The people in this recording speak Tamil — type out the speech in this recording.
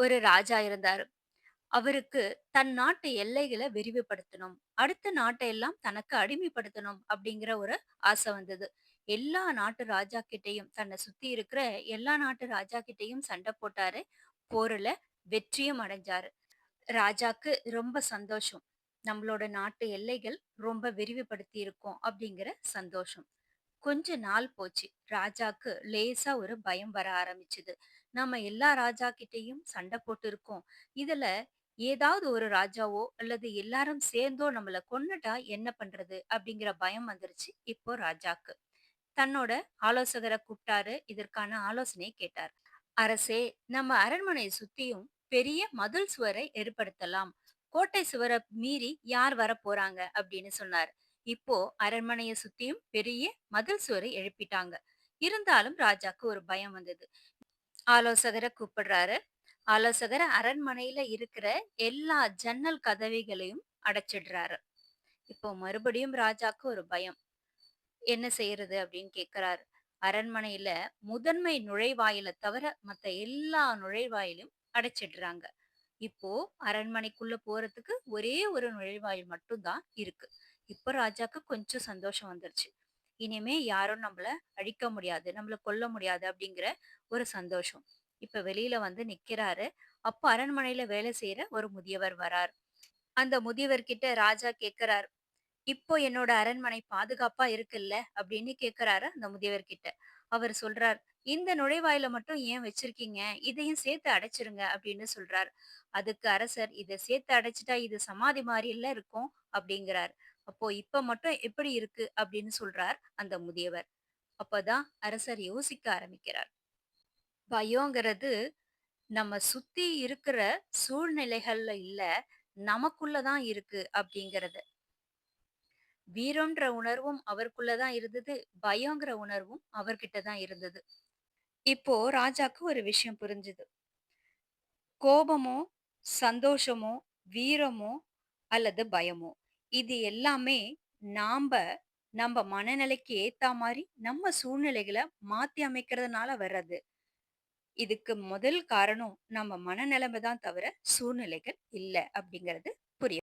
ஒரு ராஜா இருந்தாரு. அவருக்கு தன் நாட்டு எல்லைகள விரிவுபடுத்தணும். அடுத்த நாட்டை எல்லாம் தனக்கு அடிமைப்படுத்தணும் அப்படிங்கிற ஒரு ஆசை வந்தது. எல்லா நாட்டு ராஜா கிட்டயும் தன்னை சுத்தி இருக்கிற எல்லா நாட்டு ராஜா கிட்டயும் சண்டை போட்டாரு. போர்ல வெற்றியும் அடைஞ்சாரு. ராஜாக்கு ரொம்ப சந்தோஷம். நம்மளோட நாட்டு எல்லைகள் ரொம்ப விரிவுபடுத்தி இருக்கோம் அப்படிங்கிற சந்தோஷம். கொஞ்ச நாள் போச்சு. ராஜாக்கு லேசா ஒரு பயம் வர ஆரம்பிச்சது. நம்ம எல்லா ராஜா கிட்டயும் சண்டை போட்டு இருக்கோம். இதுல ஏதாவது ஒரு ராஜாவோ அல்லது எல்லாரும் சேர்ந்தோ நம்மள கொன்னுட்டா என்ன பண்றது? அப்படிங்கிற பயம் வந்துருச்சு இப்போ ராஜாக்கு. தன்னோட ஆலோசகர கூப்பிட்டாரு. இதற்கான ஆலோசனைய கேட்டார். அரசே, நம்ம அரண்மனைய சுத்தியும் பெரிய மதில் சுவரை ஏற்படுத்தலாம். கோட்டை சுவர மீறி யார் வரப்போறாங்க அப்படின்னு சொன்னாரு. இப்போ அரண்மனைய சுத்தியும் பெரிய மதில் சுவரை எழுப்பிட்டாங்க. இருந்தாலும் ராஜாக்கு ஒரு பயம் வந்தது. ஆலோசகர கூப்பிடுறாரு. ஆலோசகர் அரண்மனையில இருக்கிற எல்லா ஜன்னல் கதவைகளையும் அடைச்சிடுறாரு. இப்போ மறுபடியும் ராஜாக்கு ஒரு பயம். என்ன செய்யறது அப்படின்னு கேக்குறாரு. அரண்மனையில முதன்மை நுழைவாயில தவிர மத்த எல்லா நுழைவாயிலும் அடைச்சிடுறாங்க. இப்போ அரண்மனைக்குள்ள போறதுக்கு ஒரே ஒரு நுழைவாயில் மட்டும் தான் இருக்கு. இப்ப ராஜாக்கு கொஞ்சம் சந்தோஷம் வந்துருச்சு. இனிமே யாரும் நம்மள அழிக்க முடியாது, நம்மள கொல்ல முடியாது அப்படிங்கிற ஒரு சந்தோஷம். இப்ப வெளியில வந்து நிக்கிறாரு. அப்ப அரண்மனையில வேலை செய்யற ஒரு முதியவர் வரார். அந்த முதியவர்கிட்ட ராஜா கேக்குறார். இப்போ என்னோட அரண்மனை பாதுகாப்பா இருக்குல்ல அப்படின்னு கேக்குறாரு அந்த முதியவர்கிட்ட. அவர் சொல்றார், இந்த நுழைவாயில மட்டும் ஏன் வச்சிருக்கீங்க? இதையும் சேர்த்து அடைச்சிருங்க அப்படின்னு சொல்றார். அதுக்கு அரசர், இத சேர்த்து அடைச்சுட்டா இது சமாதி மாரில்ல இருக்கும் அப்படிங்கிறார். அப்போ இப்ப மட்டும் எப்படி இருக்கு அப்படின்னு சொல்றார் அந்த முதியவர். அப்பதான் அரசர் யோசிக்க ஆரம்பிக்கிறார். பயம்ங்கிறது நம்ம சுத்தி இருக்கிற சூழ்நிலைகள்ல இல்ல, நமக்குள்ள தான் இருக்கு அப்படிங்கிறது. வீரம்ன்ற உணர்வும் அவருக்குள்ள தான் இருந்தது. பயம்ங்கிற உணர்வும் அவர்கிட்ட தான் இருந்தது. இப்போ ராஜாக்கு ஒரு விஷயம் புரிஞ்சுது. கோபமோ, சந்தோஷமோ, வீரமோ அல்லது பயமோ, இது எல்லாமே நாம்ப நம்ப மனநிலைக்கு ஏத்தா மாரி நம்ம சூழ்நிலைகள மாத்தி அமைக்கிறதுனால வர்றது. இதுக்கு முதல் காரணம் நம்ம மனநிலைமை தான் தவிர சூழ்நிலைகள் இல்ல அப்படிங்கிறது